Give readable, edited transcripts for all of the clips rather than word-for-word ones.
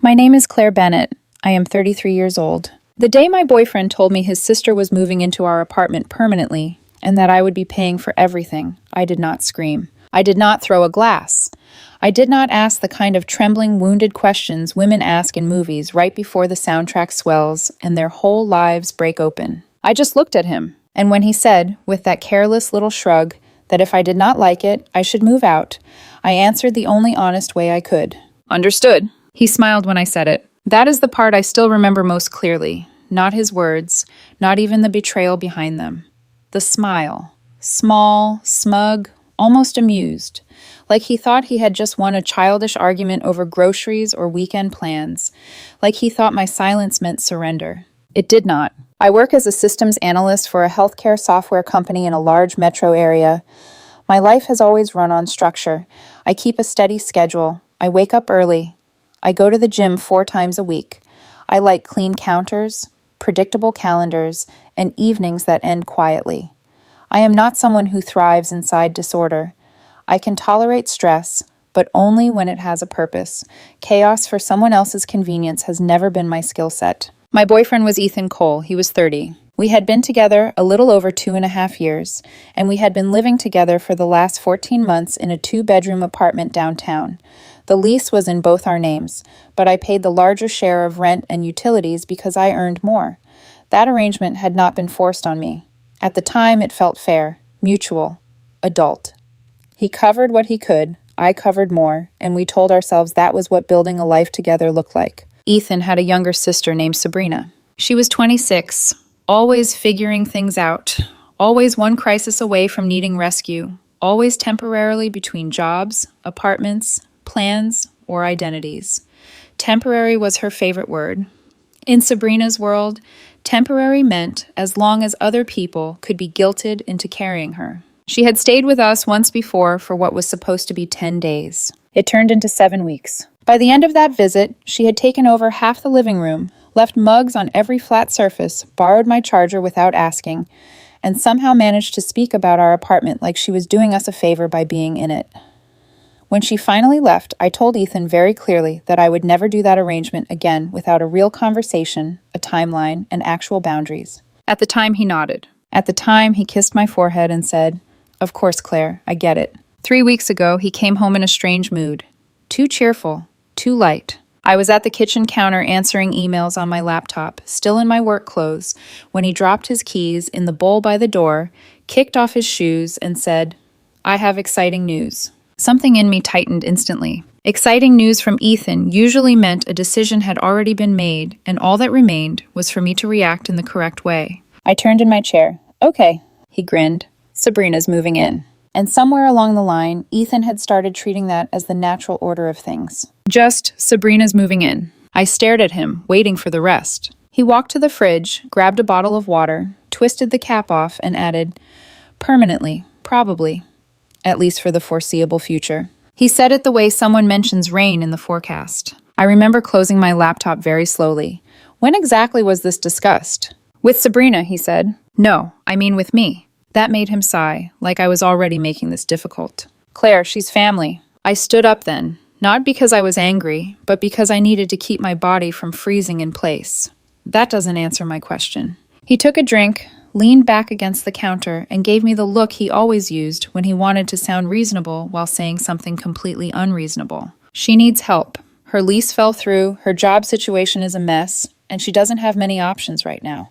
My name is Claire Bennett. I am 33 years old. The day my boyfriend told me his sister was moving into our apartment permanently and that I would be paying for everything, I did not scream. I did not throw a glass. I did not ask the kind of trembling, wounded questions women ask in movies right before the soundtrack swells and their whole lives break open. I just looked at him, and when he said, with that careless little shrug, that if I did not like it, I should move out, I answered the only honest way I could. Understood. He smiled when I said it. That is the part I still remember most clearly. Not his words, not even the betrayal behind them. The smile. Small, smug, almost amused. Like he thought he had just won a childish argument over groceries or weekend plans. Like he thought my silence meant surrender. It did not. I work as a systems analyst for a healthcare software company in a large metro area. My life has always run on structure. I keep a steady schedule. I wake up early. I go to the gym 4 times a week. I like clean counters, predictable calendars, and evenings that end quietly. I am not someone who thrives inside disorder. I can tolerate stress, but only when it has a purpose. Chaos for someone else's convenience has never been my skill set. My boyfriend was Ethan Cole. He was 30. We had been together a little over 2.5 years, and we had been living together for the last 14 months in a 2-bedroom apartment downtown. The lease was in both our names, but I paid the larger share of rent and utilities because I earned more. That arrangement had not been forced on me. At the time, it felt fair, mutual, adult. He covered what he could, I covered more, and we told ourselves that was what building a life together looked like. Ethan had a younger sister named Sabrina. She was 26, always figuring things out, always one crisis away from needing rescue, always temporarily between jobs, apartments, plans, or identities. Temporary was her favorite word. In Sabrina's world, temporary meant as long as other people could be guilted into carrying her. She had stayed with us once before for what was supposed to be 10 days. It turned into 7 weeks. By the end of that visit, she had taken over half the living room, left mugs on every flat surface, borrowed my charger without asking, and somehow managed to speak about our apartment like she was doing us a favor by being in it. When she finally left, I told Ethan very clearly that I would never do that arrangement again without a real conversation, a timeline, and actual boundaries. At the time, he nodded. At the time, he kissed my forehead and said, "Of course, Claire, I get it." 3 weeks ago, he came home in a strange mood. Too cheerful, too light. I was at the kitchen counter answering emails on my laptop, still in my work clothes, when he dropped his keys in the bowl by the door, kicked off his shoes, and said, "I have exciting news." Something in me tightened instantly. Exciting news from Ethan usually meant a decision had already been made, and all that remained was for me to react in the correct way. I turned in my chair. "Okay," he grinned. "Sabrina's moving in." And somewhere along the line, Ethan had started treating that as the natural order of things. Just, "Sabrina's moving in." I stared at him, waiting for the rest. He walked to the fridge, grabbed a bottle of water, twisted the cap off, and added, "Permanently, probably. At least for the foreseeable future." He said it the way someone mentions rain in the forecast. I remember closing my laptop very slowly. When exactly was this discussed? "With Sabrina," he said. "No, I mean with me." That made him sigh, like I was already making this difficult. "Claire, she's family." I stood up then, not because I was angry, but because I needed to keep my body from freezing in place. "That doesn't answer my question." He took a drink, leaned back against the counter, and gave me the look he always used when he wanted to sound reasonable while saying something completely unreasonable. "She needs help. Her lease fell through, her job situation is a mess, and she doesn't have many options right now.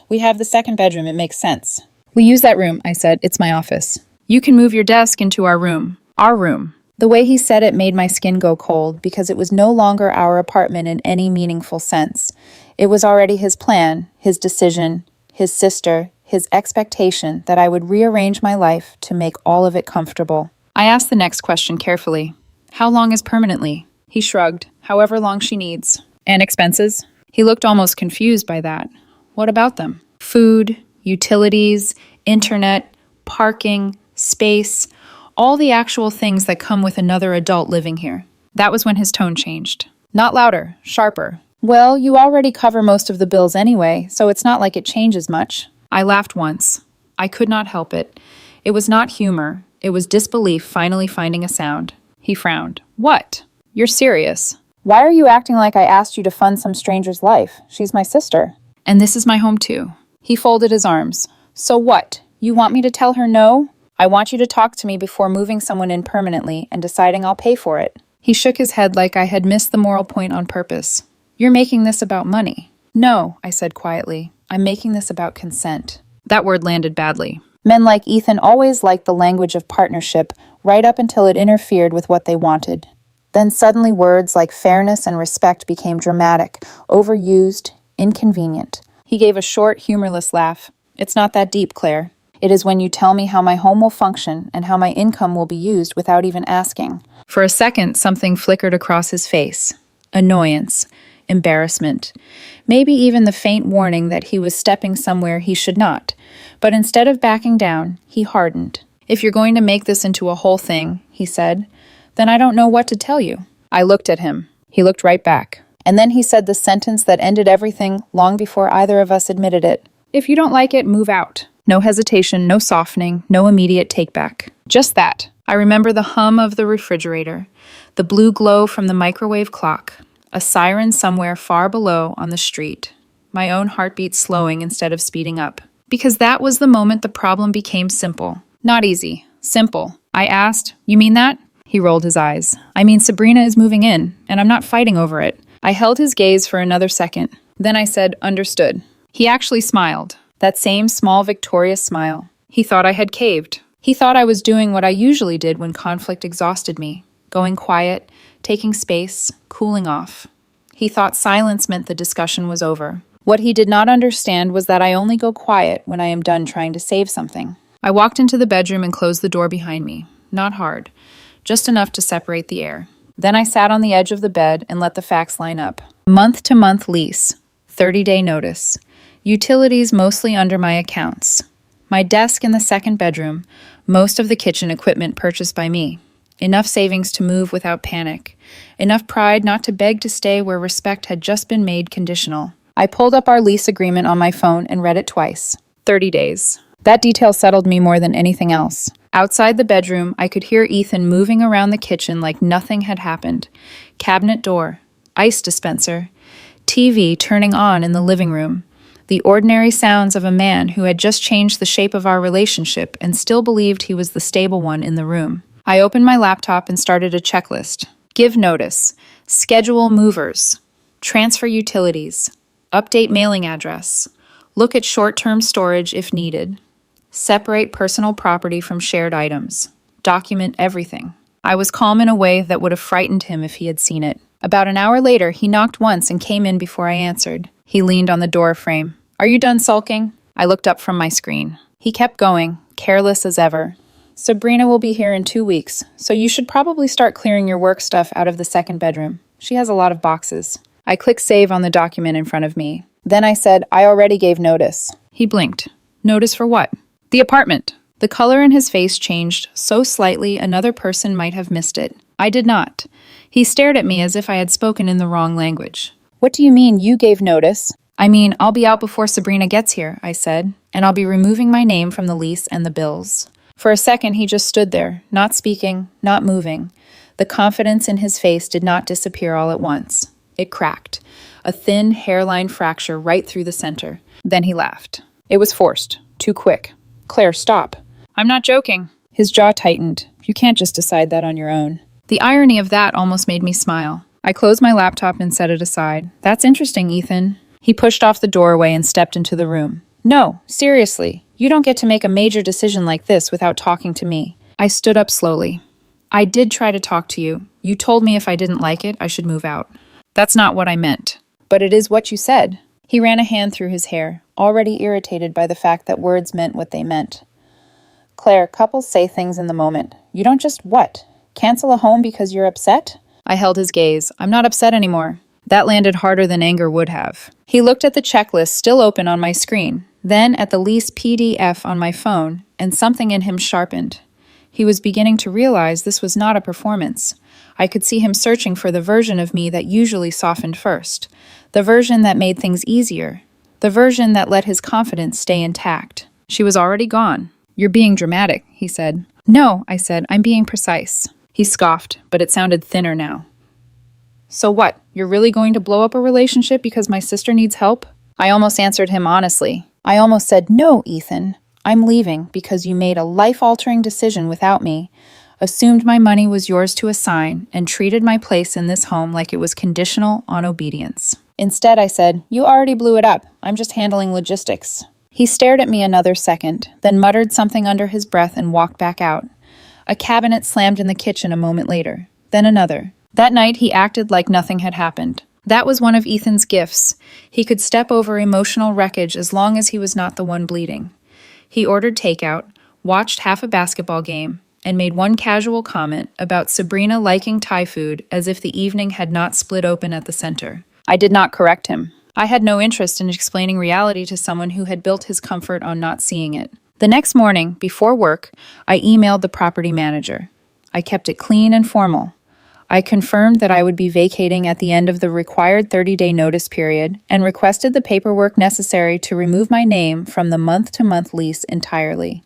We have the 2nd bedroom, it makes sense." "We use that room," I said. "It's my office." "You can move your desk into our room." Our room. The way he said it made my skin go cold because it was no longer our apartment in any meaningful sense. It was already his plan, his decision, his sister, his expectation that I would rearrange my life to make all of it comfortable. I asked the next question carefully. "How long is permanently?" He shrugged. "However long she needs." "And expenses?" He looked almost confused by that. "What about them?" "Food, utilities, internet, parking, space, all the actual things that come with another adult living here." That was when his tone changed. Not louder, sharper. "Well, you already cover most of the bills anyway, so it's not like it changes much." I laughed once. I could not help it. It was not humor. It was disbelief finally finding a sound. He frowned. "What? You're serious?" Why are you acting like I asked you to fund some stranger's life? She's my sister. And this is my home too. He folded his arms. So what? You want me to tell her no? I want you to talk to me before moving someone in permanently and deciding I'll pay for it. He shook his head like I had missed the moral point on purpose. You're making this about money. No, I said quietly. I'm making this about consent. That word landed badly. Men like Ethan always liked the language of partnership right up until it interfered with what they wanted. Then suddenly words like fairness and respect became dramatic, overused, inconvenient. He gave a short, humorless laugh. It's not that deep, Claire. It is when you tell me how my home will function and how my income will be used without even asking. For a second, something flickered across his face. Annoyance, embarrassment, maybe even the faint warning that he was stepping somewhere he should not. But instead of backing down, he hardened. If you're going to make this into a whole thing, he said, then I don't know what to tell you. I looked at him. He looked right back. And then he said the sentence that ended everything long before either of us admitted it. If you don't like it, move out. No hesitation, no softening, no immediate take-back. Just that. I remember the hum of the refrigerator, the blue glow from the microwave clock, a siren somewhere far below on the street, my own heartbeat slowing instead of speeding up. Because that was the moment the problem became simple. Not easy. Simple. I asked, you mean that? He rolled his eyes. I mean, Sabrina is moving in, and I'm not fighting over it. I held his gaze for another second. Then I said, understood. He actually smiled. That same small, victorious smile. He thought I had caved. He thought I was doing what I usually did when conflict exhausted me. Going quiet, taking space, cooling off. He thought silence meant the discussion was over. What he did not understand was that I only go quiet when I am done trying to save something. I walked into the bedroom and closed the door behind me. Not hard. Just enough to separate the air. Then I sat on the edge of the bed and let the facts line up. Month-to-month lease. 30-day notice. Utilities mostly under my accounts. My desk in the second bedroom. Most of the kitchen equipment purchased by me. Enough savings to move without panic. Enough pride not to beg to stay where respect had just been made conditional. I pulled up our lease agreement on my phone and read it twice. 30 days. That detail settled me more than anything else. Outside the bedroom, I could hear Ethan moving around the kitchen like nothing had happened. Cabinet door, ice dispenser, TV turning on in the living room. The ordinary sounds of a man who had just changed the shape of our relationship and still believed he was the stable one in the room. I opened my laptop and started a checklist. Give notice. Schedule movers. Transfer utilities. Update mailing address. Look at short-term storage if needed. Separate personal property from shared items. Document everything. I was calm in a way that would have frightened him if he had seen it. About an hour later, he knocked once and came in before I answered. He leaned on the door frame. Are you done sulking? I looked up from my screen. He kept going, careless as ever. Sabrina will be here in 2 weeks, so you should probably start clearing your work stuff out of the second bedroom. She has a lot of boxes. I clicked save on the document in front of me. Then I said, I already gave notice. He blinked. Notice for what? The apartment. The color in his face changed so slightly another person might have missed it. I did not. He stared at me as if I had spoken in the wrong language. What do you mean you gave notice? I mean, I'll be out before Sabrina gets here, I said, and I'll be removing my name from the lease and the bills. For a second, he just stood there, not speaking, not moving. The confidence in his face did not disappear all at once. It cracked, a thin hairline fracture right through the center. Then he laughed. It was forced, too quick. Claire, stop. I'm not joking. His jaw tightened. You can't just decide that on your own. The irony of that almost made me smile. I closed my laptop and set it aside. That's interesting, Ethan. He pushed off the doorway and stepped into the room. No, seriously. You don't get to make a major decision like this without talking to me. I stood up slowly. I did try to talk to you. You told me if I didn't like it, I should move out. That's not what I meant. But it is what you said. He ran a hand through his hair, already irritated by the fact that words meant what they meant. Claire, couples say things in the moment. You don't just what? Cancel a home because you're upset? I held his gaze. I'm not upset anymore. That landed harder than anger would have. He looked at the checklist still open on my screen, then at the lease PDF on my phone, and something in him sharpened. He was beginning to realize this was not a performance. I could see him searching for the version of me that usually softened first, the version that made things easier, the version that let his confidence stay intact. She was already gone. You're being dramatic, he said. No, I said, I'm being precise. He scoffed, but it sounded thinner now. So what? You're really going to blow up a relationship because my sister needs help? I almost answered him honestly. I almost said, "No, Ethan. I'm leaving because you made a life-altering decision without me, assumed my money was yours to assign, and treated my place in this home like it was conditional on obedience." Instead, I said, "You already blew it up. I'm just handling logistics." He stared at me another second, then muttered something under his breath and walked back out. A cabinet slammed in the kitchen a moment later, then another. That night, he acted like nothing had happened. That was one of Ethan's gifts. He could step over emotional wreckage as long as he was not the one bleeding. He ordered takeout, watched half a basketball game, and made one casual comment about Sabrina liking Thai food as if the evening had not split open at the center. I did not correct him. I had no interest in explaining reality to someone who had built his comfort on not seeing it. The next morning, before work, I emailed the property manager. I kept it clean and formal. I confirmed that I would be vacating at the end of the required 30-day notice period and requested the paperwork necessary to remove my name from the month-to-month lease entirely.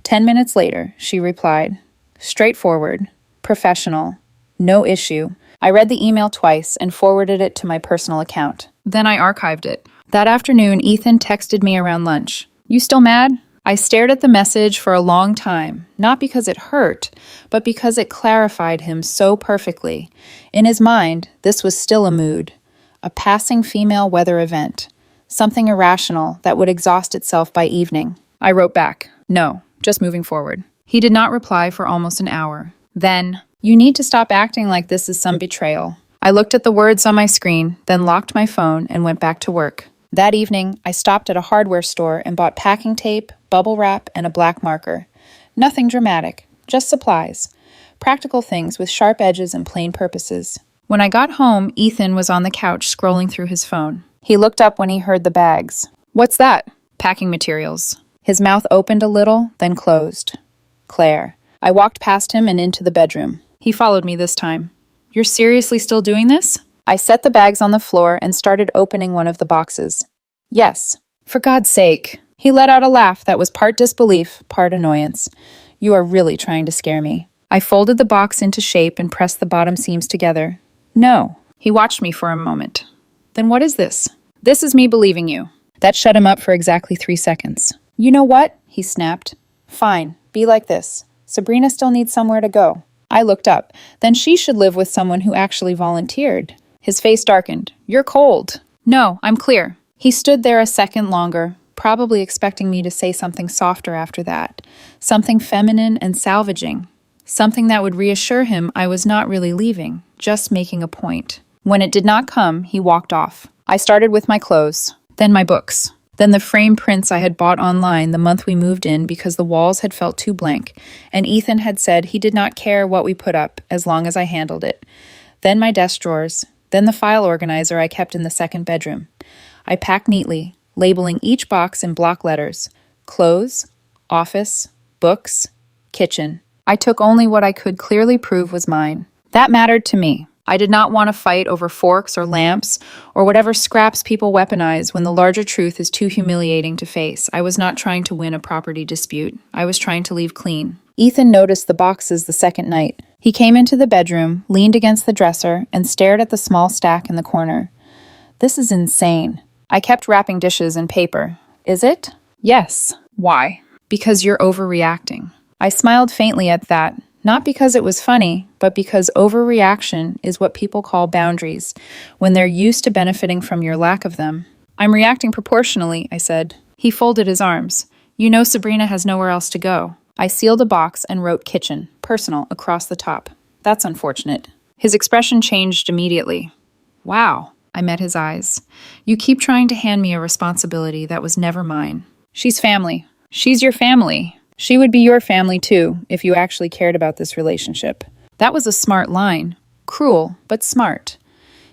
10 minutes later, she replied, "Straightforward, professional, no issue." I read the email twice and forwarded it to my personal account. Then I archived it. That afternoon, Ethan texted me around lunch. "You still mad?" I stared at the message for a long time, not because it hurt, but because it clarified him so perfectly. In his mind, this was still a mood, a passing female weather event, something irrational that would exhaust itself by evening. I wrote back, "No, just moving forward." He did not reply for almost an hour. Then, "You need to stop acting like this is some betrayal." I looked at the words on my screen, then locked my phone and went back to work. That evening, I stopped at a hardware store and bought packing tape, bubble wrap, and a black marker. Nothing dramatic, just supplies. Practical things with sharp edges and plain purposes. When I got home, Ethan was on the couch scrolling through his phone. He looked up when he heard the bags. "What's that?" "Packing materials." His mouth opened a little, then closed. "Claire." I walked past him and into the bedroom. He followed me this time. "You're seriously still doing this?" I set the bags on the floor and started opening one of the boxes. "Yes." "For God's sake." He let out a laugh that was part disbelief, part annoyance. "You are really trying to scare me." I folded the box into shape and pressed the bottom seams together. "No." He watched me for a moment. "Then what is this?" "This is me believing you." That shut him up for exactly 3 seconds. "You know what?" he snapped. "Fine, be like this. Sabrina still needs somewhere to go." I looked up. Then she should live with someone who actually volunteered. His face darkened. "You're cold." "No, I'm clear." He stood there a second longer, probably expecting me to say something softer after that. Something feminine and salvaging. Something that would reassure him I was not really leaving, just making a point. When it did not come, he walked off. I started with my clothes, then my books, then the frame prints I had bought online the month we moved in because the walls had felt too blank, and Ethan had said he did not care what we put up as long as I handled it. Then my desk drawers, then the file organizer I kept in the second bedroom. I packed neatly, labeling each box in block letters: clothes, office, books, kitchen. I took only what I could clearly prove was mine. That mattered to me. I did not want to fight over forks or lamps or whatever scraps people weaponize when the larger truth is too humiliating to face. I was not trying to win a property dispute. I was trying to leave clean. Ethan noticed the boxes the second night. He came into the bedroom, leaned against the dresser, and stared at the small stack in the corner. "This is insane." I kept wrapping dishes in paper. "Is it?" "Yes." "Why?" "Because you're overreacting." I smiled faintly at that, not because it was funny, but because overreaction is what people call boundaries, when they're used to benefiting from your lack of them. "I'm reacting proportionally," I said. He folded his arms. "You know Sabrina has nowhere else to go." I sealed a box and wrote kitchen, personal, across the top. "That's unfortunate." His expression changed immediately. "Wow." I met his eyes. "You keep trying to hand me a responsibility that was never mine." "She's family." "She's your family." "She would be your family too, if you actually cared about this relationship." That was a smart line. Cruel, but smart.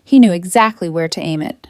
He knew exactly where to aim it.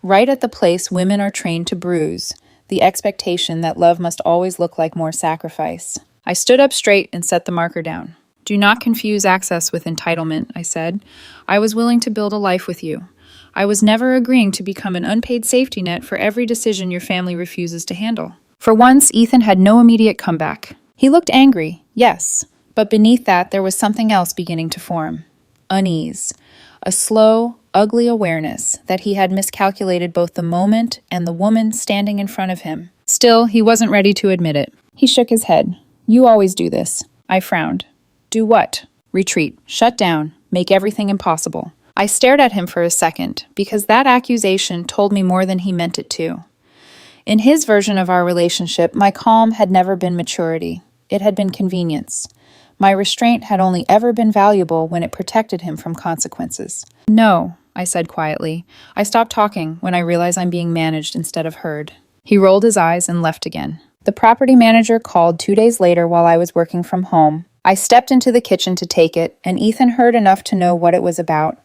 Right at the place women are trained to bruise, the expectation that love must always look like more sacrifice. I stood up straight and set the marker down. "Do not confuse access with entitlement," I said. "I was willing to build a life with you. I was never agreeing to become an unpaid safety net for every decision your family refuses to handle." For once, Ethan had no immediate comeback. He looked angry, yes, but beneath that there was something else beginning to form. Unease. A slow, ugly awareness that he had miscalculated both the moment and the woman standing in front of him. Still, he wasn't ready to admit it. He shook his head. "You always do this." I frowned. "Do what?" "Retreat. Shut down. Make everything impossible." I stared at him for a second, because that accusation told me more than he meant it to. In his version of our relationship, my calm had never been maturity. It had been convenience. My restraint had only ever been valuable when it protected him from consequences. "No," I said quietly. I stopped talking when I realized I'm being managed instead of heard. He rolled his eyes and left again. The property manager called 2 days later while I was working from home. I stepped into the kitchen to take it, and Ethan heard enough to know what it was about.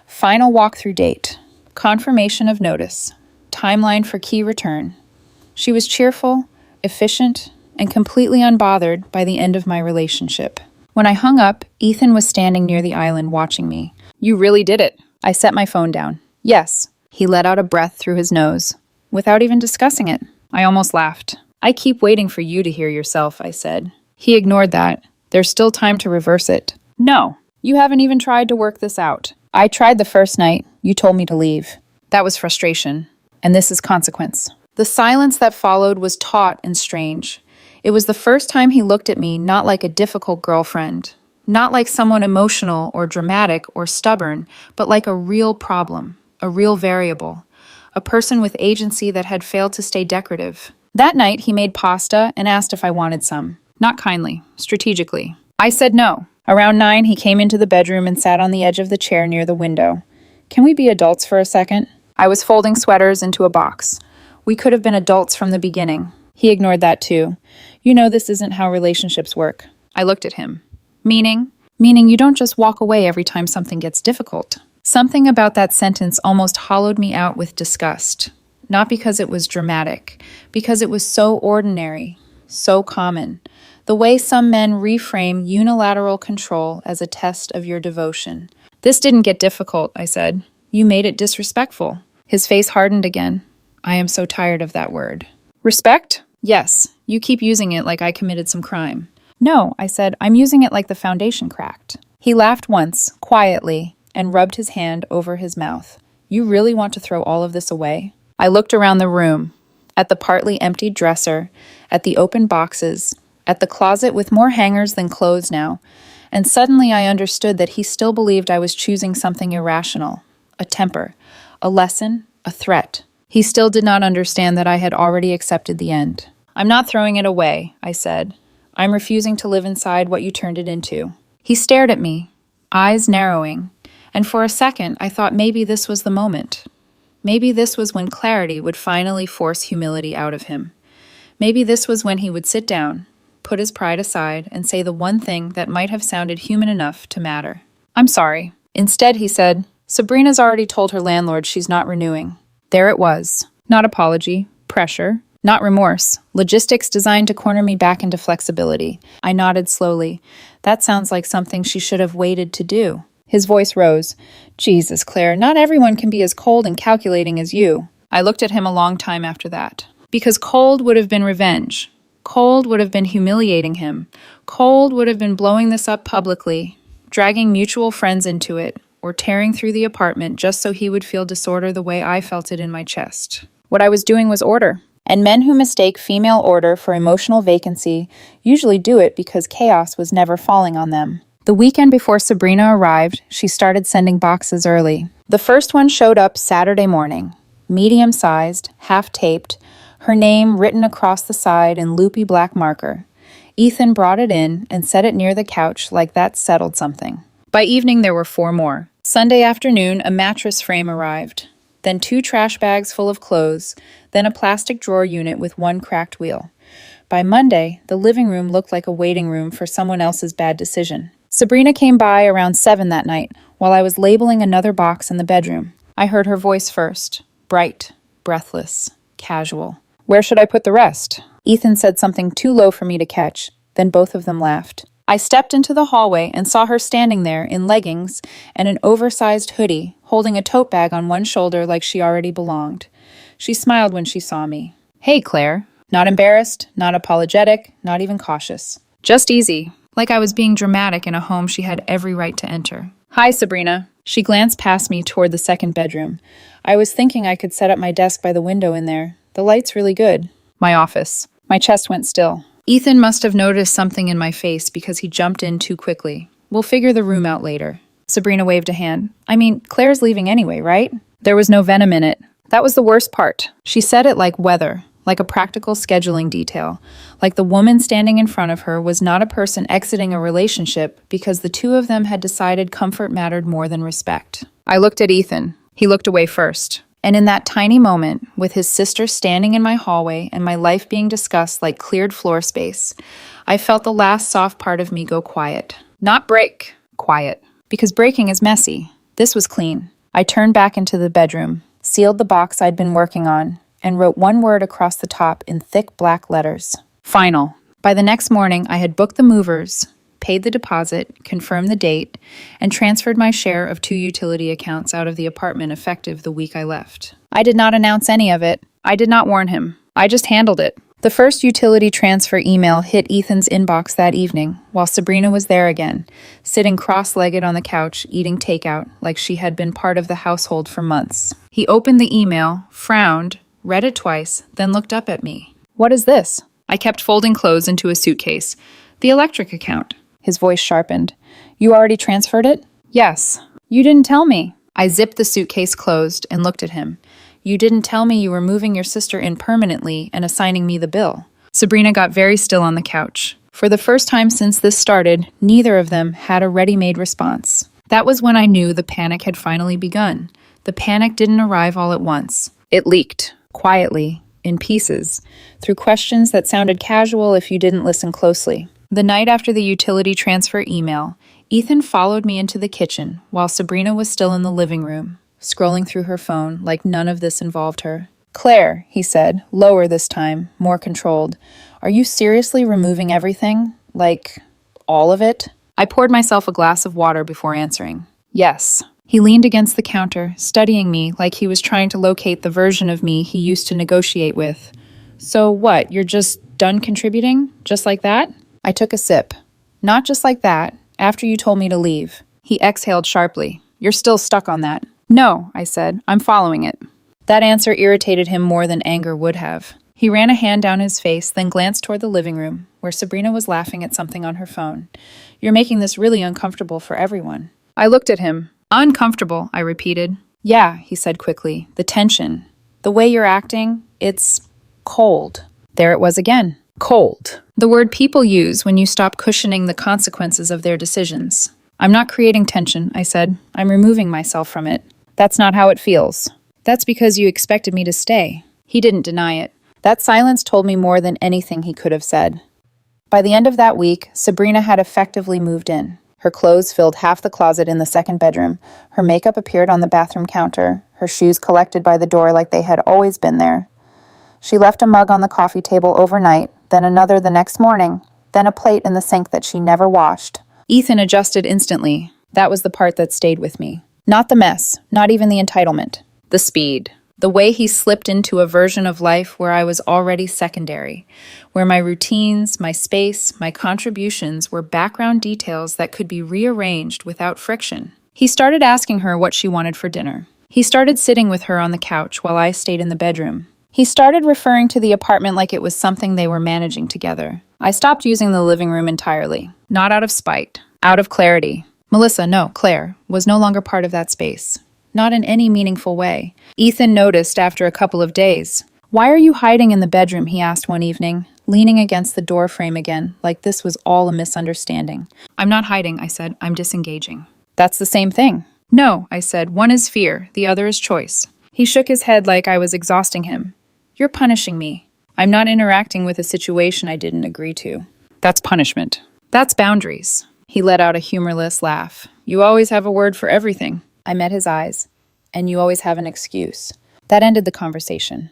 Final walkthrough date. Confirmation of notice. Timeline for key return. She was cheerful, efficient, and completely unbothered by the end of my relationship. When I hung up, Ethan was standing near the island watching me. "You really did it." I set my phone down. "Yes." He let out a breath through his nose, without even discussing it. I almost laughed. "I keep waiting for you to hear yourself," I said. He ignored that. "There's still time to reverse it." "No, you haven't even tried to work this out." "I tried the first night. You told me to leave." That was frustration. And this is consequence. The silence that followed was taut and strange. It was the first time he looked at me not like a difficult girlfriend, not like someone emotional or dramatic or stubborn, but like a real problem, a real variable, a person with agency that had failed to stay decorative. That night, he made pasta and asked if I wanted some. Not kindly, strategically. I said no. Around 9, he came into the bedroom and sat on the edge of the chair near the window. "Can we be adults for a second?" I was folding sweaters into a box. We could have been adults from the beginning. He ignored that too. "You know this isn't how relationships work." I looked at him. Meaning? Meaning you don't just walk away every time something gets difficult. Something about that sentence almost hollowed me out with disgust. Not because it was dramatic, because it was so ordinary, so common. The way some men reframe unilateral control as a test of your devotion. "This didn't get difficult," I said. "You made it disrespectful." His face hardened again. I am so tired of that word. "Respect?" "Yes. You keep using it like I committed some crime." "No," I said. "I'm using it like the foundation cracked." He laughed once, quietly, and rubbed his hand over his mouth. "You really want to throw all of this away?" I looked around the room, at the partly emptied dresser, at the open boxes, at the closet with more hangers than clothes now, and suddenly I understood that he still believed I was choosing something irrational, a temper, a lesson, a threat. He still did not understand that I had already accepted the end. "I'm not throwing it away," I said. "I'm refusing to live inside what you turned it into." He stared at me, eyes narrowing, and for a second I thought maybe this was the moment. Maybe this was when clarity would finally force humility out of him. Maybe this was when he would sit down, put his pride aside, and say the one thing that might have sounded human enough to matter. "I'm sorry." Instead, he said, "Sabrina's already told her landlord she's not renewing." There it was. Not apology, pressure, not remorse. Logistics designed to corner me back into flexibility. I nodded slowly. That sounds like something she should have waited to do. His voice rose. "Jesus, Claire, not everyone can be as cold and calculating as you." I looked at him a long time after that. Because cold would have been revenge. Cold would have been humiliating him. Cold would have been blowing this up publicly, dragging mutual friends into it, or tearing through the apartment just so he would feel disorder the way I felt it in my chest. What I was doing was order. And men who mistake female order for emotional vacancy usually do it because chaos was never falling on them. The weekend before Sabrina arrived, she started sending boxes early. The first one showed up Saturday morning. Medium-sized, half-taped, her name written across the side in loopy black marker. Ethan brought it in and set it near the couch like that settled something. By evening, there were 4 more. Sunday afternoon, a mattress frame arrived. Then 2 trash bags full of clothes, then a plastic drawer unit with 1 cracked wheel. By Monday, the living room looked like a waiting room for someone else's bad decision. Sabrina came by around 7 that night, while I was labeling another box in the bedroom. I heard her voice first, bright, breathless, casual. "Where should I put the rest?" Ethan said something too low for me to catch, then both of them laughed. I stepped into the hallway and saw her standing there in leggings and an oversized hoodie, holding a tote bag on one shoulder like she already belonged. She smiled when she saw me. "Hey, Claire." Not embarrassed, not apologetic, not even cautious. Just easy, like I was being dramatic in a home she had every right to enter. Hi, Sabrina. She glanced past me toward the second bedroom. I was thinking I could set up my desk by the window in there. The light's really good. My office. My chest went still. Ethan must have noticed something in my face because he jumped in too quickly. We'll figure the room out later. Sabrina waved a hand. I mean, Claire's leaving anyway, right? There was no venom in it. That was the worst part. She said it like weather, like a practical scheduling detail, like the woman standing in front of her was not a person exiting a relationship because the two of them had decided comfort mattered more than respect. I looked at Ethan. He looked away first. And in that tiny moment, with his sister standing in my hallway and my life being discussed like cleared floor space, I felt the last soft part of me go quiet. Not break, quiet. Because breaking is messy. This was clean. I turned back into the bedroom, sealed the box I'd been working on, and wrote one word across the top in thick black letters. Final. By the next morning, I had booked the movers, paid the deposit, confirmed the date, and transferred my share of 2 utility accounts out of the apartment effective the week I left. I did not announce any of it. I did not warn him. I just handled it. The first utility transfer email hit Ethan's inbox that evening, while Sabrina was there again, sitting cross-legged on the couch, eating takeout, like she had been part of the household for months. He opened the email, frowned, read it twice, then looked up at me. What is this? I kept folding clothes into a suitcase. The electric account. His voice sharpened. You already transferred it? Yes. You didn't tell me. I zipped the suitcase closed and looked at him. You didn't tell me you were moving your sister in permanently and assigning me the bill. Sabrina got very still on the couch. For the first time since this started, neither of them had a ready-made response. That was when I knew the panic had finally begun. The panic didn't arrive all at once. It leaked, quietly, in pieces, through questions that sounded casual if you didn't listen closely. The night after the utility transfer email, Ethan followed me into the kitchen while Sabrina was still in the living room, scrolling through her phone like none of this involved her. Claire, he said, lower this time, more controlled. Are you seriously removing everything? Like, all of it? I poured myself a glass of water before answering. Yes. He leaned against the counter, studying me like he was trying to locate the version of me he used to negotiate with. So what, you're just done contributing? Just like that? I took a sip. Not just like that, after you told me to leave. He exhaled sharply. You're still stuck on that. No, I said. I'm following it. That answer irritated him more than anger would have. He ran a hand down his face, then glanced toward the living room, where Sabrina was laughing at something on her phone. You're making this really uncomfortable for everyone. I looked at him. Uncomfortable, I repeated. Yeah, he said quickly. The tension. The way you're acting, it's cold. There it was again. Cold. The word people use when you stop cushioning the consequences of their decisions. I'm not creating tension, I said. I'm removing myself from it. That's not how it feels. That's because you expected me to stay. He didn't deny it. That silence told me more than anything he could have said. By the end of that week, Sabrina had effectively moved in. Her clothes filled half the closet in the second bedroom. Her makeup appeared on the bathroom counter, her shoes collected by the door like they had always been there. She left a mug on the coffee table overnight, then another the next morning, then a plate in the sink that she never washed. Ethan adjusted instantly. That was the part that stayed with me. Not the mess, not even the entitlement. The speed. The way he slipped into a version of life where I was already secondary, where my routines, my space, my contributions were background details that could be rearranged without friction. He started asking her what she wanted for dinner. He started sitting with her on the couch while I stayed in the bedroom. He started referring to the apartment like it was something they were managing together. I stopped using the living room entirely, not out of spite, out of clarity. Claire, was no longer part of that space. Not in any meaningful way. Ethan noticed after a couple of days. Why are you hiding in the bedroom, he asked one evening, leaning against the door frame again, like this was all a misunderstanding. I'm not hiding, I said. I'm disengaging. That's the same thing. No, I said. One is fear, the other is choice. He shook his head like I was exhausting him. You're punishing me. I'm not interacting with a situation I didn't agree to. That's punishment. That's boundaries. He let out a humorless laugh. You always have a word for everything. I met his eyes. And you always have an excuse. That ended the conversation.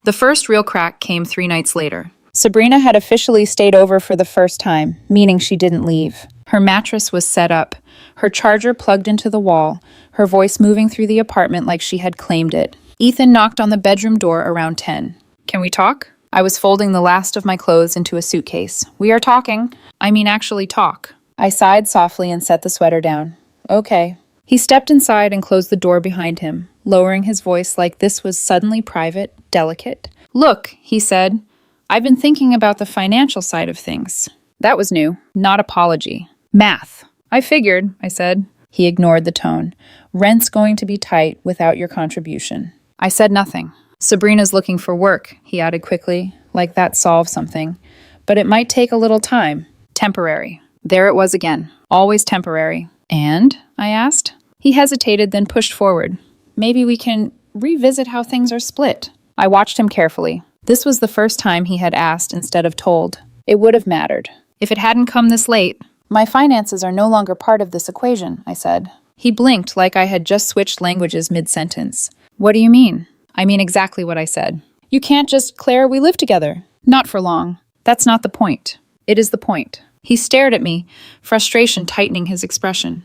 The first real crack came 3 nights later. Sabrina had officially stayed over for the first time, meaning she didn't leave. Her mattress was set up, her charger plugged into the wall, her voice moving through the apartment like she had claimed it. Ethan knocked on the bedroom door around 10. Can we talk? I was folding the last of my clothes into a suitcase. We are talking. I mean actually talk. I sighed softly and set the sweater down. Okay. He stepped inside and closed the door behind him, lowering his voice like this was suddenly private, delicate. Look, he said, I've been thinking about the financial side of things. That was new, not apology. Math. I figured, I said. He ignored the tone. Rent's going to be tight without your contribution. I said nothing. Sabrina's looking for work, he added quickly, like that solved something. But it might take a little time. Temporary. There it was again. Always temporary. And? I asked. He hesitated, then pushed forward. Maybe we can revisit how things are split. I watched him carefully. This was the first time he had asked instead of told. It would have mattered. If it hadn't come this late. My finances are no longer part of this equation, I said. He blinked like I had just switched languages mid-sentence. What do you mean? I mean exactly what I said. You can't just, Claire, we live together. Not for long. That's not the point. It is the point. He stared at me, frustration tightening his expression.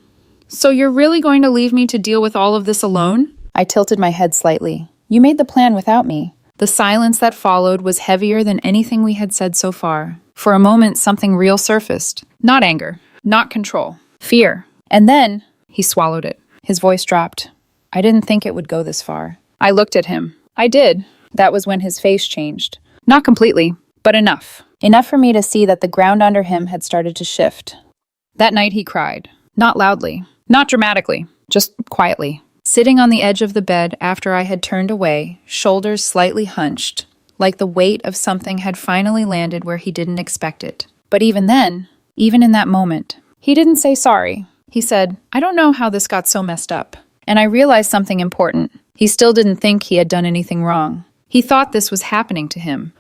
So you're really going to leave me to deal with all of this alone? I tilted my head slightly. You made the plan without me. The silence that followed was heavier than anything we had said so far. For a moment, something real surfaced. Not anger, not control, fear. And then, he swallowed it. His voice dropped. I didn't think it would go this far. I looked at him. I did. That was when his face changed. Not completely, but enough. Enough for me to see that the ground under him had started to shift. That night he cried. Not loudly, not dramatically, just quietly. Sitting on the edge of the bed after I had turned away, shoulders slightly hunched, like the weight of something had finally landed where he didn't expect it. But even then, even in that moment, he didn't say sorry. He said, I don't know how this got so messed up. And I realized something important. He still didn't think he had done anything wrong. He thought this was happening to him.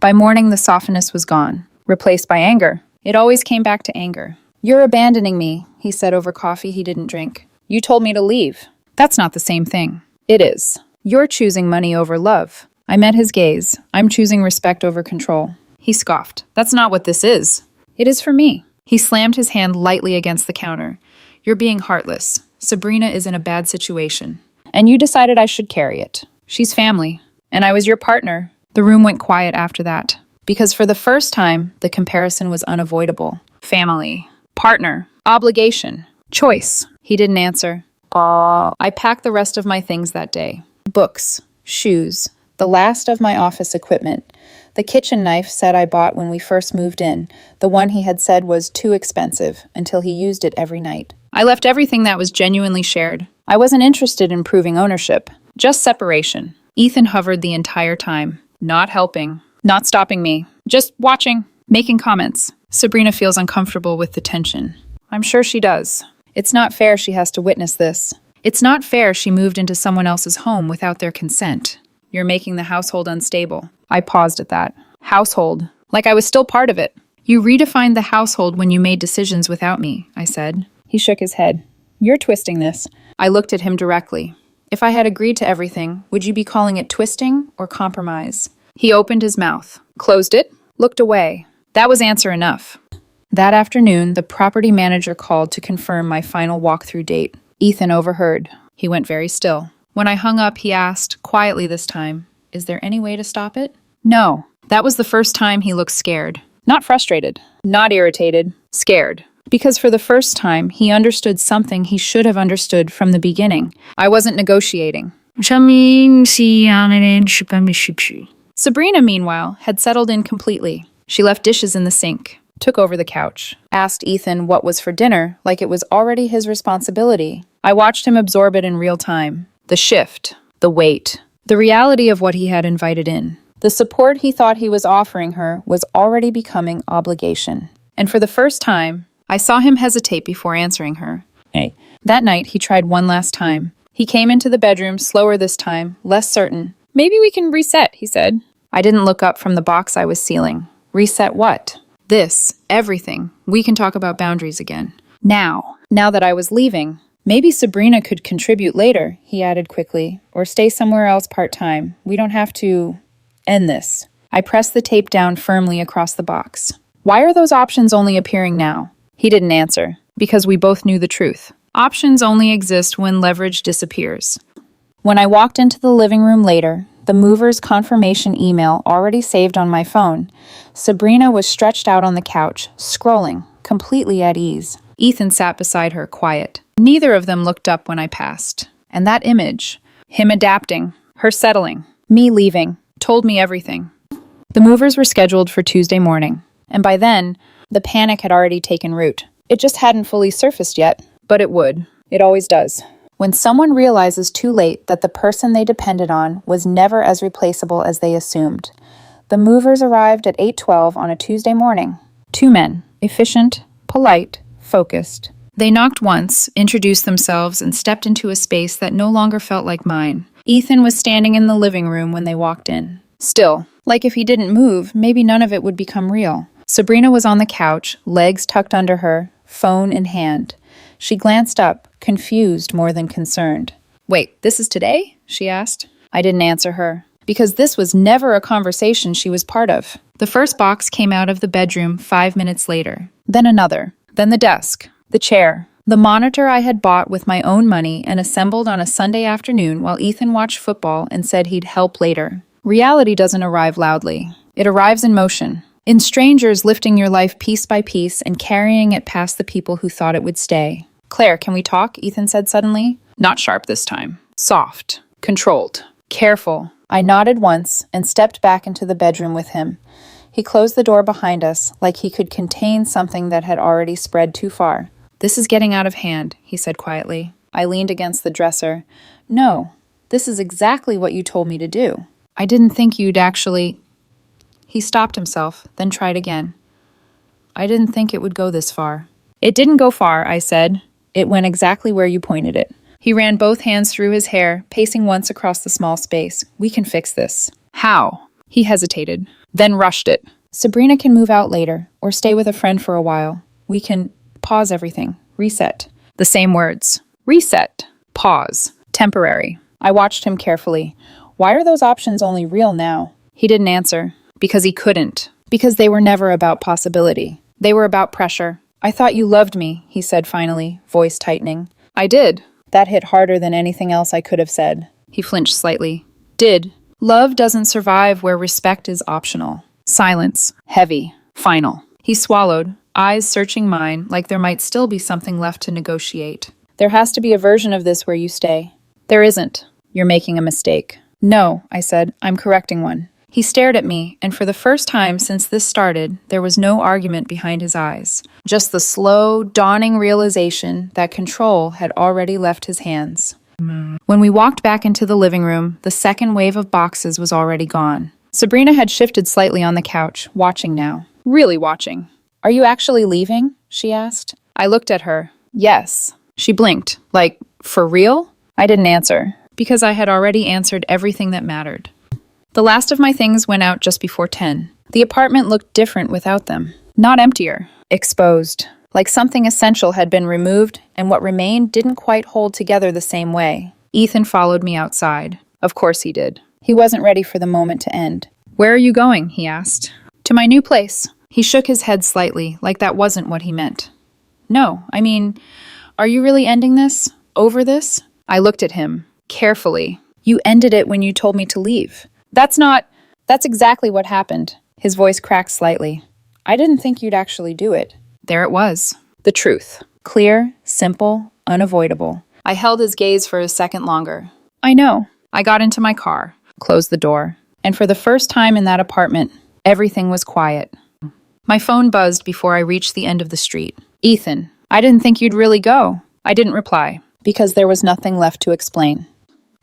By morning, the softness was gone, replaced by anger. It always came back to anger. You're abandoning me, he said over coffee he didn't drink. You told me to leave. That's not the same thing. It is. You're choosing money over love. I met his gaze. I'm choosing respect over control. He scoffed. That's not what this is. It is for me. He slammed his hand lightly against the counter. You're being heartless. Sabrina is in a bad situation. And you decided I should carry it. She's family. And I was your partner. The room went quiet after that. Because for the first time, the comparison was unavoidable. Family. Partner. Obligation. Choice. He didn't answer. I packed the rest of my things that day. Books. Shoes. The last of my office equipment. The kitchen knife set I bought when we first moved in. The one he had said was too expensive until he used it every night. I left everything that was genuinely shared. I wasn't interested in proving ownership. Just separation. Ethan hovered the entire time. Not helping. Not stopping me. Just watching. Making comments. Sabrina feels uncomfortable with the tension. I'm sure she does. It's not fair she has to witness this. It's not fair she moved into someone else's home without their consent. You're making the household unstable. I paused at that. Household. Like I was still part of it. You redefined the household when you made decisions without me, I said. He shook his head. You're twisting this. I looked at him directly. If I had agreed to everything, would you be calling it twisting or compromise? He opened his mouth, closed it, looked away. That was answer enough. That afternoon, the property manager called to confirm my final walkthrough date. Ethan overheard. He went very still. When I hung up, he asked, quietly this time, is there any way to stop it? No. That was the first time he looked scared. Not frustrated. Not irritated. Scared. Because for the first time, he understood something he should have understood from the beginning. I wasn't negotiating. Sabrina, meanwhile, had settled in completely. She left dishes in the sink, took over the couch, asked Ethan what was for dinner like it was already his responsibility. I watched him absorb it in real time. The shift, the weight, the reality of what he had invited in. The support he thought he was offering her was already becoming obligation. And for the first time, I saw him hesitate before answering her. Hey. That night, he tried one last time. He came into the bedroom, slower this time, less certain. Maybe we can reset, he said. I didn't look up from the box I was sealing. Reset what? This, everything. We can talk about boundaries again. Now that I was leaving. Maybe Sabrina could contribute later, he added quickly, or stay somewhere else part-time. We don't have to end this. I pressed the tape down firmly across the box. Why are those options only appearing now? He didn't answer, because we both knew the truth. Options only exist when leverage disappears. When I walked into the living room later, the mover's confirmation email already saved on my phone, Sabrina was stretched out on the couch, scrolling, completely at ease. Ethan sat beside her, quiet. Neither of them looked up when I passed. And that image, him adapting, her settling, me leaving, told me everything. The movers were scheduled for Tuesday morning, and by then, the panic had already taken root. It just hadn't fully surfaced yet, but it would. It always does. When someone realizes too late that the person they depended on was never as replaceable as they assumed. The movers arrived at 8:12 on a Tuesday morning. 2 men, efficient, polite, focused. They knocked once, introduced themselves, and stepped into a space that no longer felt like mine. Ethan was standing in the living room when they walked in. Still, like if he didn't move, maybe none of it would become real. Sabrina was on the couch, legs tucked under her, phone in hand. She glanced up, confused more than concerned. "Wait, this is today?" she asked. I didn't answer her, because this was never a conversation she was part of. The first box came out of the bedroom 5 minutes later. Then another. Then the desk. The chair. The monitor I had bought with my own money and assembled on a Sunday afternoon while Ethan watched football and said he'd help later. Reality doesn't arrive loudly. It arrives in motion. In strangers lifting your life piece by piece and carrying it past the people who thought it would stay. "Claire, can we talk?" Ethan said suddenly. Not sharp this time. Soft. Controlled. Careful. I nodded once and stepped back into the bedroom with him. He closed the door behind us like he could contain something that had already spread too far. "This is getting out of hand," he said quietly. I leaned against the dresser. "No, this is exactly what you told me to do. I didn't think you'd actually—" He stopped himself, then tried again. "I didn't think it would go this far." "It didn't go far," I said. "It went exactly where you pointed it." He ran both hands through his hair, pacing once across the small space. "We can fix this." "How?" He hesitated, then rushed it. "Sabrina can move out later, or stay with a friend for a while. We can pause everything, reset." The same words. Reset. Pause. Temporary. I watched him carefully. Why are those options only real now? He didn't answer. Because he couldn't. Because they were never about possibility. They were about pressure. "I thought you loved me," he said finally, voice tightening. "I did." That hit harder than anything else I could have said. He flinched slightly. "Did. Love doesn't survive where respect is optional." Silence. Heavy. Final. He swallowed, eyes searching mine like there might still be something left to negotiate. "There has to be a version of this where you stay." "There isn't. You're making a mistake." "No," I said. "I'm correcting one." He stared at me, and for the first time since this started, there was no argument behind his eyes. Just the slow, dawning realization that control had already left his hands. When we walked back into the living room, the second wave of boxes was already gone. Sabrina had shifted slightly on the couch, watching now. Really watching. "Are you actually leaving?" she asked. I looked at her. "Yes." She blinked. Like, "For real?" I didn't answer, because I had already answered everything that mattered. The last of my things went out just before 10. The apartment looked different without them. Not emptier. Exposed. Like something essential had been removed, and what remained didn't quite hold together the same way. Ethan followed me outside. Of course he did. He wasn't ready for the moment to end. "Where are you going?" he asked. "To my new place." He shook his head slightly, like that wasn't what he meant. "No, I mean, are you really ending this? Over this?" I looked at him. Carefully. "You ended it when you told me to leave." That's exactly what happened." His voice cracked slightly. "I didn't think you'd actually do it." There it was. The truth. Clear, simple, unavoidable. I held his gaze for a second longer. "I know." I got into my car, closed the door, and for the first time in that apartment, everything was quiet. My phone buzzed before I reached the end of the street. "Ethan, I didn't think you'd really go." I didn't reply, because there was nothing left to explain.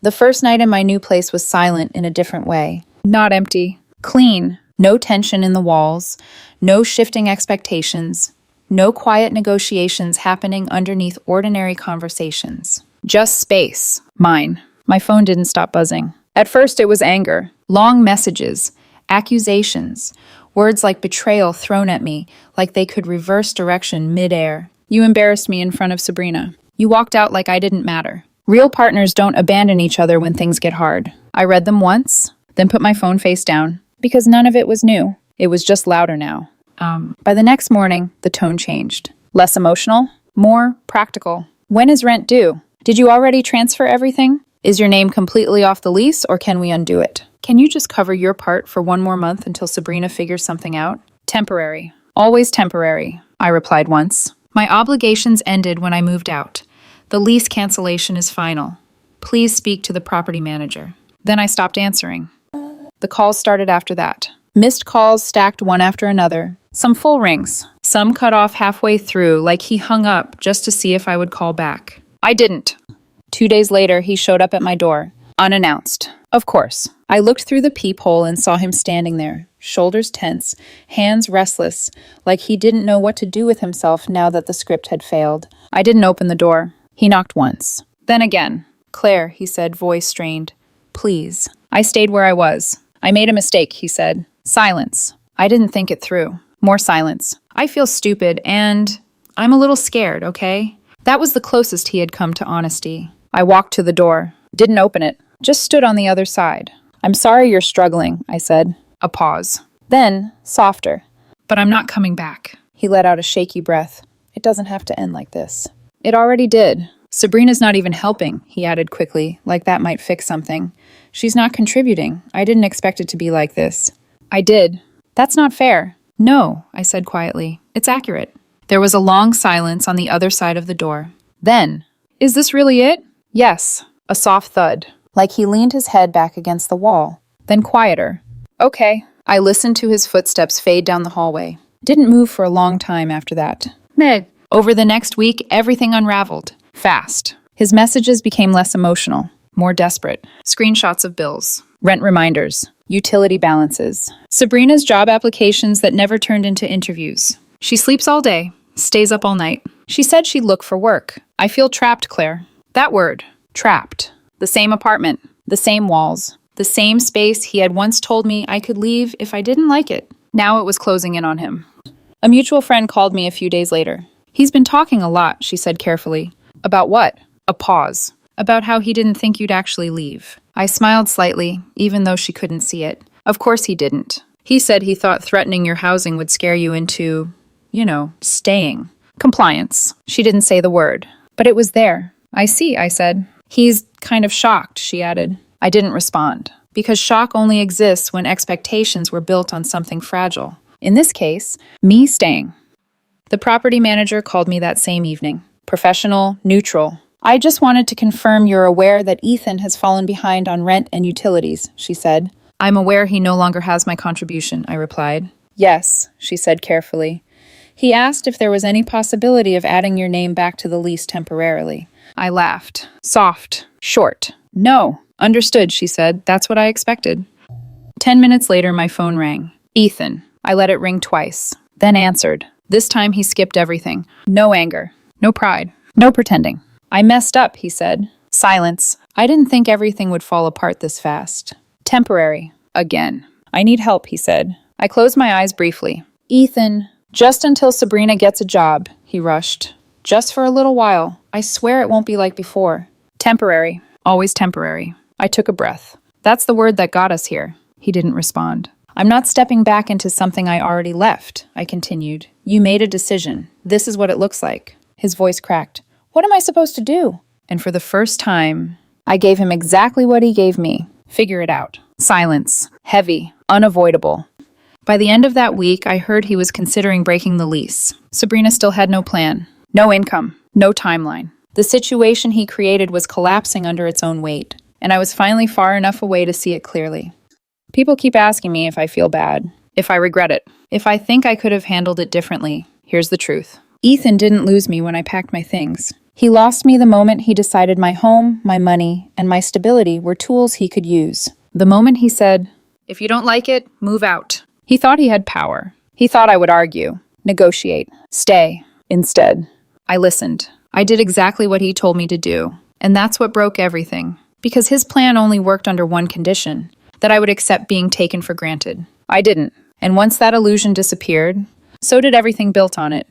The first night in my new place was silent in a different way. Not empty. Clean. No tension in the walls. No shifting expectations. No quiet negotiations happening underneath ordinary conversations. Just space. Mine. My phone didn't stop buzzing. At first it was anger. Long messages. Accusations. Words like betrayal thrown at me, like they could reverse direction mid-air. "You embarrassed me in front of Sabrina. You walked out like I didn't matter." Real partners don't abandon each other when things get hard. I read them once, then put my phone face down, because none of it was new. It was just louder now. By the next morning, the tone changed. Less emotional, more practical. "When is rent due? Did you already transfer everything? Is your name completely off the lease, or can we undo it? Can you just cover your part for one more month until Sabrina figures something out?" "Temporary. Always temporary," I replied once. My obligations ended when I moved out. The lease cancellation is final. Please speak to the property manager. Then I stopped answering. The calls started after that. Missed calls stacked one after another. Some full rings. Some cut off halfway through, like he hung up just to see if I would call back. I didn't. 2 days later, he showed up at my door, unannounced. Of course. I looked through the peephole and saw him standing there, shoulders tense, hands restless, like he didn't know what to do with himself now that the script had failed. I didn't open the door. He knocked once. Then again. Claire, he said, voice strained. Please. I stayed where I was. I made a mistake, he said. Silence. I didn't think it through. More silence. I feel stupid and I'm a little scared, okay? That was the closest he had come to honesty. I walked to the door. Didn't open it. Just stood on the other side. I'm sorry you're struggling, I said. A pause. Then, softer. But I'm not coming back. He let out a shaky breath. It doesn't have to end like this. It already did. Sabrina's not even helping, he added quickly, like that might fix something. She's not contributing. I didn't expect it to be like this. I did. That's not fair. No, I said quietly. It's accurate. There was a long silence on the other side of the door. Then, is this really it? Yes. A soft thud, like he leaned his head back against the wall. Then quieter. Okay. I listened to his footsteps fade down the hallway. Didn't move for a long time after that. Meg. Over the next week, everything unraveled. Fast. His messages became less emotional, more desperate. Screenshots of bills, rent reminders, utility balances. Sabrina's job applications that never turned into interviews. She sleeps all day, stays up all night. She said she'd look for work. I feel trapped, Claire. That word. Trapped. The same apartment, the same walls, the same space he had once told me I could leave if I didn't like it. Now it was closing in on him. A mutual friend called me a few days later. He's been talking a lot, she said carefully. About what? A pause. About how he didn't think you'd actually leave. I smiled slightly, even though she couldn't see it. Of course he didn't. He said he thought threatening your housing would scare you into, staying. Compliance. She didn't say the word. But it was there. I see, I said. He's kind of shocked, she added. I didn't respond. Because shock only exists when expectations were built on something fragile. In this case, me staying. The property manager called me that same evening. Professional, neutral. I just wanted to confirm you're aware that Ethan has fallen behind on rent and utilities, she said. I'm aware he no longer has my contribution, I replied. Yes, she said carefully. He asked if there was any possibility of adding your name back to the lease temporarily. I laughed. Soft. Short. No. Understood, she said. That's what I expected. 10 minutes later, my phone rang. Ethan. I let it ring twice. Then answered. This time he skipped everything. No anger. No pride. No pretending. I messed up, he said. Silence. I didn't think everything would fall apart this fast. Temporary. Again. I need help, he said. I closed my eyes briefly. Ethan. Just until Sabrina gets a job, he rushed. Just for a little while. I swear it won't be like before. Temporary. Always temporary. I took a breath. That's the word that got us here. He didn't respond. I'm not stepping back into something I already left, I continued. You made a decision. This is what it looks like. His voice cracked. What am I supposed to do? And for the first time, I gave him exactly what he gave me. Figure it out. Silence. Heavy. Unavoidable. By the end of that week, I heard he was considering breaking the lease. Sabrina still had no plan. No income. No timeline. The situation he created was collapsing under its own weight, and I was finally far enough away to see it clearly. People keep asking me if I feel bad, if I regret it, if I think I could have handled it differently. Here's the truth. Ethan didn't lose me when I packed my things. He lost me the moment he decided my home, my money, and my stability were tools he could use. The moment he said, if you don't like it, move out. He thought he had power. He thought I would argue, negotiate, stay. Instead, I listened. I did exactly what he told me to do. And that's what broke everything. Because his plan only worked under one condition, that I would accept being taken for granted. I didn't. And once that illusion disappeared, so did everything built on it.